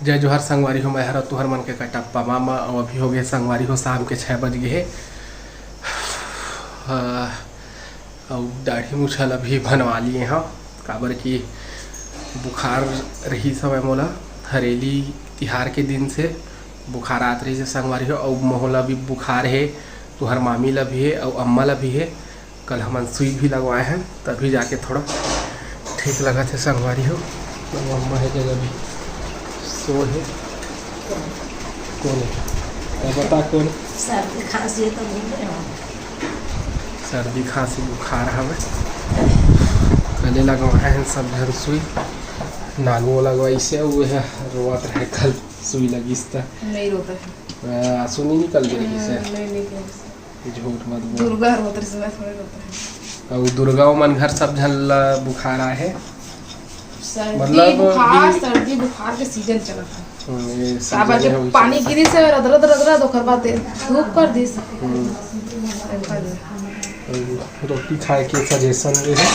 जय जोहर संगवारी हो, मैं हर तुहर मन के कटप्पा मामा। और अभी हो गए संगवारी हो शाम के 6 बज गए। और दाढ़ी मुछल अभी बनवा लिए हाँ, काबर की बुखार रही समय मोला हरेली तिहार के दिन से बुखार आत रही से संगवारी हो। और मोहला भी बुखार है, तुहर मामी ला भी है और अम्मा ला भी है। कल हम सुई भी लगवाए हैं तभी जाके थोड़ा ठीक लगा थे संगवारी हो। तो अम्मा है जगह भी सो है। कौन है बता कौन? सर्दी खांसी तो सर्दी खांसी बुखार हमें पहले लगवाए हैं सब जन सुई। नानू लगवाई से वो है रोवत रहे कल सुई लगी नहीं रोता है। सुनी निकल गई से नहीं झूठ मत बोल। दुर्गा रोता है, थोड़े रोता है। और दुर्गा मन घर सब झन बुखार आए है। मतलब सर्दी बुखार के सीजन चला था। पानी गिरी से रदरद ओकर बाद धूप कर दी। रोटी खाए के सजेशन दे है,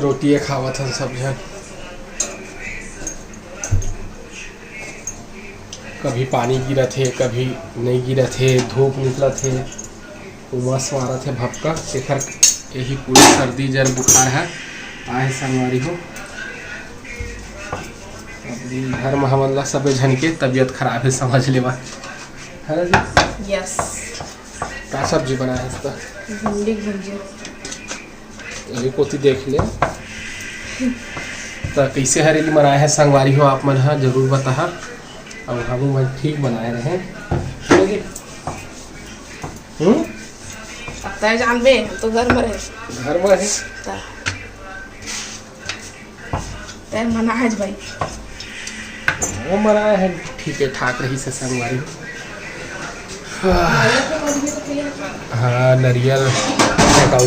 रोटी खावत हन सब जन। कभी पानी गिरत है कभी नहीं गिरत है, धूप निकलत है, उमस मारत है भपका। शेखर यही पूरी सर्दी जर बुखार है आए संगवारी हो। घर में हमला सब झन के तबीयत खराब है समझ लेवा है ना जी। यस। क्या सब्जी बना है इसका? भिंडी की भुजिया। यही कोती देख ले तो कैसे हरेली बनाए हैं संगवारी हो आप मन हाँ जरूर बता। और हम ठीक बनाए रहे पता है जान बे तो घर में रहे। घर में है तेरे मना है भाई वो मनाया है ठीक है ठाक रही से संगवारी। हाँ नारियल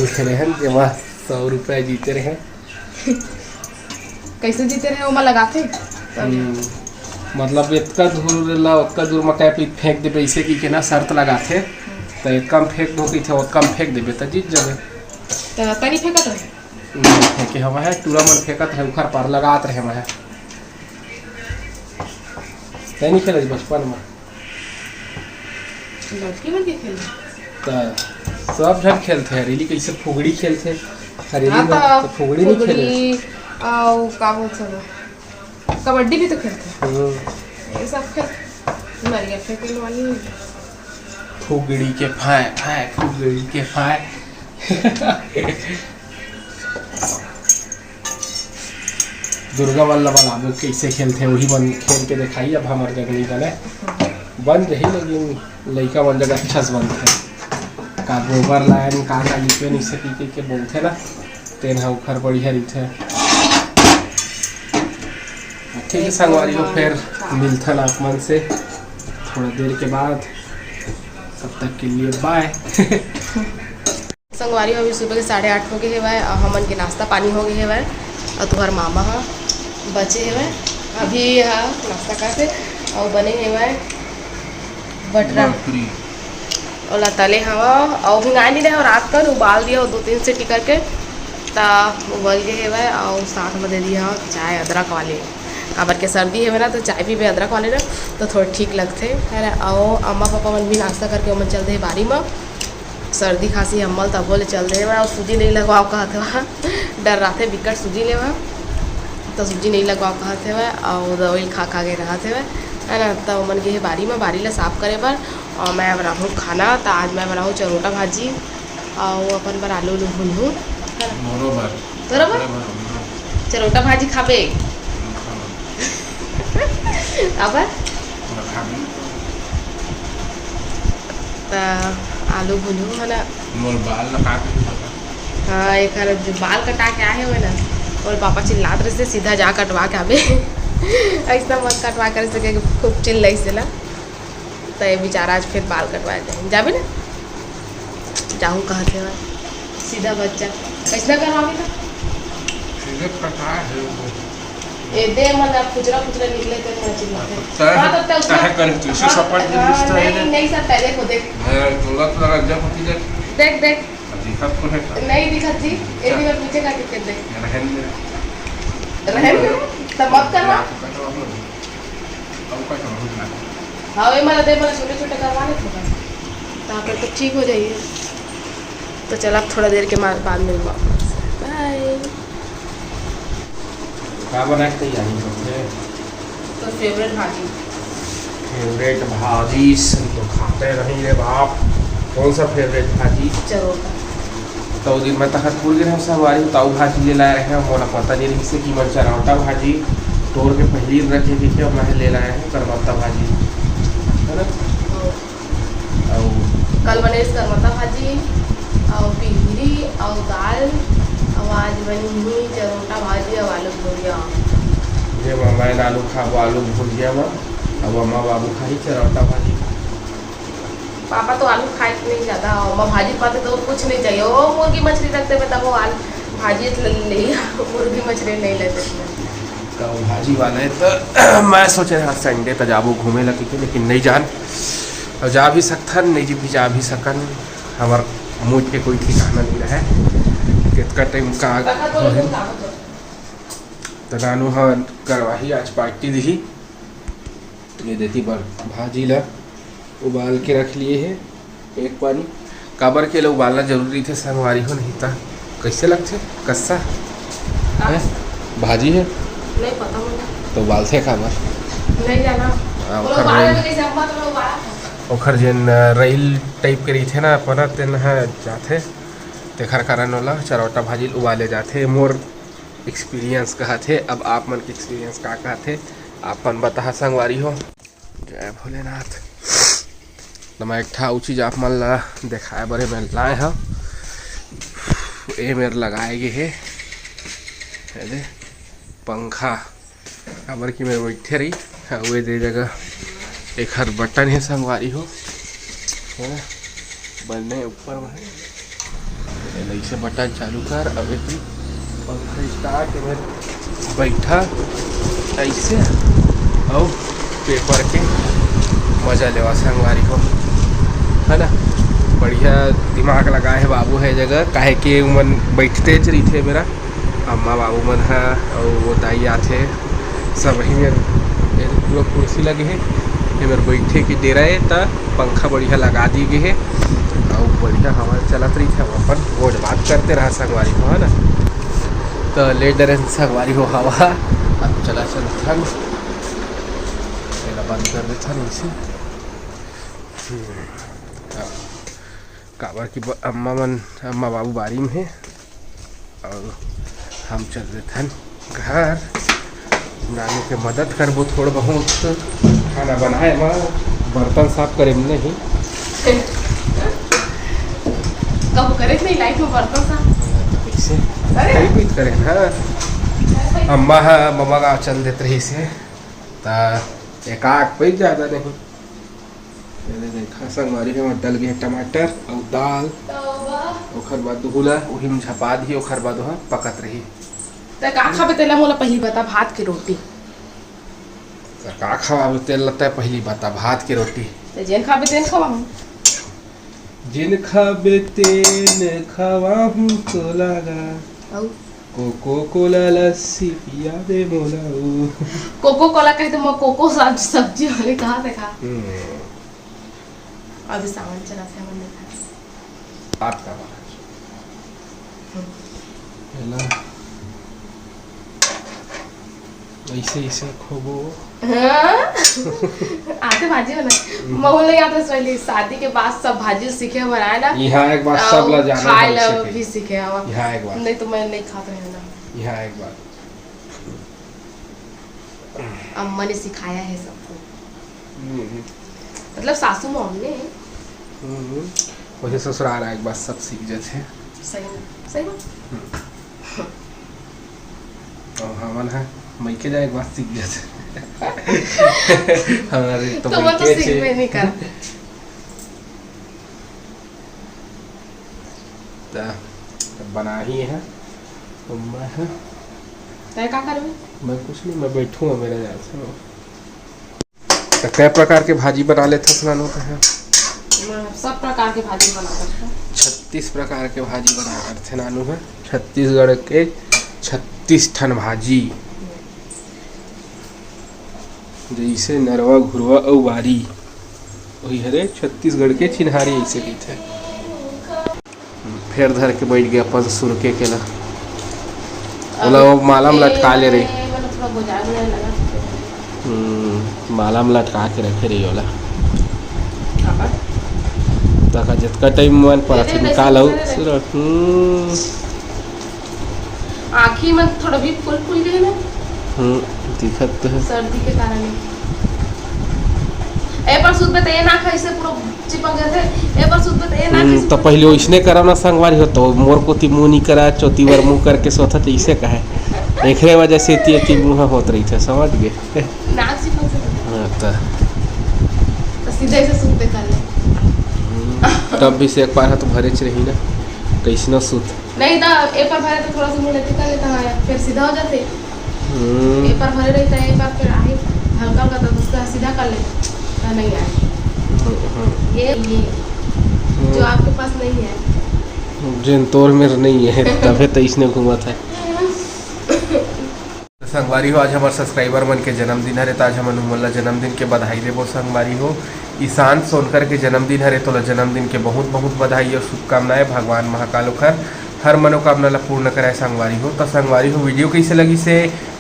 खेले हैं जमा 100 रुपये जीते रहे। कैसे जीते रहे वो लगाते मतलब इतना दूर ला उतना दूर में क्या फेंक दे ऐसे की के ना शर्त लगाते तो एक कम फेंक दो कि थे और कम फेंक देबे तो जीत जाबे। तो तनी फेंकत रहे नहीं फेंके हम है टूरा मन फेंकत है उखर पार लगात रहे हम है। नहीं खेले बचपन में लड़की बन के खेले तो सब जन खेलते हैं। हरेली कैसे फुगड़ी खेलते हरेली में तो फुगड़ी नहीं खेले और का बोलते हैं कबड्डी भी तो खेलते हैं। ये सब खेल नारियल फेंकने वाली फुगड़ी के फाय फाय फुगड़ी के फाय। दुर्गा वल्लभ वाला कैसे खेलते हैं वही बन खेल के दिखाई। अब हमारे जगह नहीं बने बन रही लेकिन लड़का बन जगह अच्छा से बनते हैं। का गोबर लाइन का लिपे नहीं सकी के बोलते ना तेन उखर बढ़िया रही। ठीक है संगवारी हो फिर मिलता आप मन से थोड़ा देर के बाद। तब तक के लिए बाय। संगवारी अभी सुबह के 8:30 हो गए है और हमन के नाश्ता पानी हो गए है और तुम्हार मामा हाँ बचे है अभी हाँ नाश्ता करते और बने है बटरा और तले हवा और भिंगाई नहीं रहे और रात कर उबाल दिया और 2-3 सीटी करके ता उबल गए है और साथ में दे दिया चाय अदरक वाले। काबर के सर्दी है ना तो चाय भी अदरक वाले ना तो थोड़ा ठीक लगते है ना। और अम्मा पापा मन भी नाश्ता करके मन चलते है बारी में। सर्दी खांसी अम्मल तब बोले चल रहे और सूजी नहीं लगवाओ कहते वहाँ डर रहा थे बिकट सूजी ले वहाँ तो सूजी नहीं लगवाओ कहते हुए और दवाई खा के रहते हुए है ना। तो मन गए बारी में बारी ला साफ करे बर और मैं बनाऊँ खाना। तो आज मैं बनाऊँ चरोटा भाजी और अपन बर आलू भूनूँ बराबर चरोटा भाजी खाबे अब आलू भूनूँ है ना। हाँ एक जो बाल कटा के आए हुए ना और पापा चिल्लाते रहे सीधा जा कटवा के आबे ऐसा मत कटवा कर सके खूब चिल्ल से ना। तो ये बेचारा आज फिर बाल कटवाए जाए जाबे ना जाऊँ कहते हैं सीधा बच्चा कैसा करवाओगे ए दे मतलब खुचरा निकले तो मैं चिल्लाते हां तब तक काहे करे तू इसे सपाट के लिस्ट है नहीं सब पहले को देख मैं दौलत लगा जब होती देख दिखत को है नहीं दिखत जी एक बार पीछे का टिकट देख रहन तब मत करना और का बहुत ना हाँ वही मला दे, मला छोटे छोटे करवा ले थोड़ा, तो फिर तो ठीक हो जाइए। तो चल अब थोड़ा देर के बाद मिलूँगा। बाय। का बना के तैयारी करते? तो फेवरेट भाजी। फेवरेट भाजी तो खाते नहीं रे बाप। कौन सा फेवरेट भाजी? चरोटा। तो दिन में तक भूल गए हम सवारी ताऊ भाजी ले लाए हैं, मोला पता नहीं रही से कि मैं चरौटा भाजी तोड़ के पहली रखे थी कि मैं ले लाए हैं करमत्ता भाजी है ना। और कल बने करमत्ता भाजी और पिहरी और दाल और आज बनी हुई चरोटा भाजी और आलू भुजिया। ये मैं आलू खा वो आलू भुजिया में, अब अम्मा बाबू खाई चरौटा भाजी। पापा तो आलू खाए नहीं ज़्यादा, और मैं भाजी पाते तो कुछ नहीं चाहिए। वो मुर्गी मछली रखते हुए तब वो आलू भाजी ले लिया, मुर्गी मछली नहीं लेते। तो भाजी वाला है तो मैं सोच रहा संडे तो जाबो घूमे लगे के, लेकिन नहीं जान और जा भी सकथन नहीं भी जा भी सकन। हमार मूड के कोई ठिकाना नहीं रहे कितना टाइम का तो नानू हाँ करवाही आज पार्टी दी। ये देती पर भाजी ला उबाल के रख लिए है एक पानी काबर के लिए उबालना जरूरी थे, संगवारी हो नहीं था कैसे लगते कस्सा है भाजी है नहीं पता मुझे तो उबालते काबर नहीं जाना। ओखर जेन रेल टाइप के रही थे ना अपना तेन है जाते तेखर कारण वाला चरौटा भाजी उबाले जाते। मोर एक्सपीरियंस कहा थे, अब आप मन के एक्सपीरियंस का कहा थे आपन बता संगवारी हो। जय भोलेनाथ। तो मैं एक ठा चीज आप मन ला दिखाए बड़े मैं लाए हाँ ये मेरे लगाए गए है पंखा काबर की मैं बैठे रही वे दे जगह एक हर बटन है संगवारी हो है ना बनने ऊपर में ऐसे बटन चालू कर अब एक पंखा स्टार्ट में बैठा ऐसे और पेपर के मजा लेवा संगवारी हो है ना। बढ़िया दिमाग लगा है बाबू है जगह काहे के मन बैठते रही थे मेरा अम्मा बाबू मन है और वो दाई आते सब वही मेरे पूरा कुर्सी लगे है ये मेरे बैठे की दे रहे तो पंखा बढ़िया लगा दी गई है और बढ़िया हवा चलत रही थी। हम अपन रोज बात करते रहा संगवारी को है ना। तो ले डरे संगवारी हो हवा अब चला थन बंद कर देता नीचे काबर की अम्मा बाबू बारी में है और हम चल रहे थे घर नानी के मदद करबो थोड़ा बहुत खाना बनाए बर्तन साफ करे नहीं कब करे नहीं लाइफ में बर्तन साफ कैसे कभी करे ना अम्मा है मम्मा का चल देते रही से एक आग पे ज़्यादा नहीं देखा संगवारी में डल गए टमाटर और दाल ओखर बाद दुहला वही में झपा दी ओखर बाद वहाँ पकत रही। तो का खाबे तेला मोला पहली बता भात की रोटी तो का खवाबे तेल लगता है पहली बता भात की रोटी तो जेन खाबे तेन खवाऊं जिन खाबे तेन खवाऊं तो लगा कोको कोला लस्सी पिया दे मोला कोको कोला कहते मैं कोको सब्जी वाले कहाँ देखा अभी सावन चला था हमने देखा आपका ऐसे ऐसे खोबो आते भाजी बना महल नहीं आता पहले शादी के बाद सब भाजी सीखे बनाए ना यहाँ एक बार सब ला जाना खाए ला भी सीखे यहाँ एक बार नहीं तो मैं नहीं खाता है ना यहाँ एक बार अम्मा ने सिखाया है सबको मतलब सासू मॉम ने वैसे ससुराल एक बार सब सीख जाते हैं सही सही और हमन है मैं के जाए एक बार सीख जाते हमारे तो वो तो सीख में नहीं कर बना ही है मैं है क्या करूँ मैं कुछ नहीं मैं बैठूँ मेरे ध्यान से तो कई प्रकार के भाजी बना लेते सुनानो है सब प्रकार की भाजी बना करते 36 प्रकार के भाजी बना करते नानू है छत्तीसगढ़ के 36 ठन भाजी जैसे नरवा घुरवा और बारी वही हरे छत्तीसगढ़ के चिन्हारी ऐसे कहते हैं। फिर धर के बैठ गया अपन सुरके के ला बोला वो माला में लटका ले रही। माला में लटका के रखे रही वाला तक जितना टाइम मन पर थे निकाल आँखी में थोड़ा भी फूल फूल गए ना। दिखत है सर्दी के कारण ए पर सूद पे ये नाक ऐसे पूरा चिपक गए थे। ए पर सूद पे ये नाक तो पहले ओइसने करम ना संगवारी हो तो मोर कोती मुंह नहीं करा चौथी बार मुंह करके सोता तो इसे कहे एकरे वजह से ती मुंह होत रही थे समझ गए नाक चिपक से हां तो सीधा ऐसे सूद पे कर ले तब भी से एक बार तो भरे च रही ना कैसे ना सूत नहीं था एक बार भरे तो थोड़ा सा मुंह लेते कर लेता है फिर सीधा हो जाते। एक बार भरे रहता है एक बार फिर आए हल्का हल्का तो उसका सीधा कर ले नहीं आए ये जो आपके पास नहीं है जिन तोर में नहीं है तबे तो इसने घूमा था। संगवारी हो आज हमारे सब्सक्राइबर मन के जन्मदिन हरे तो आज हम मोला जन्मदिन के बधाई देबो। संगवारी हो ईशान सोनकर के जन्मदिन हरे तो जन्मदिन के बहुत बहुत बधाई और शुभकामनाएं। भगवान महाकाल ओखर हर मनोकामना ला पूर्ण कराए। संगवारी हो तो संगवारी हो वीडियो कैसे लगी से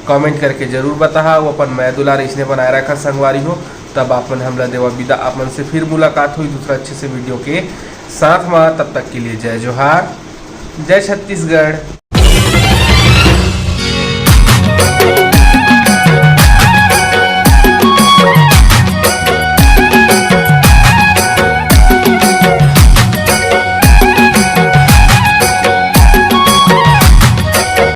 कमेंट करके जरूर बता। वो अपन मैं दुलार इसने बनाए रखा संगवारी हो तब अपन हमला देवा विदा। अपन से फिर मुलाकात हुई दूसरा अच्छे से वीडियो के साथ में। तब तक के लिए जय जोहार जय छत्तीसगढ़।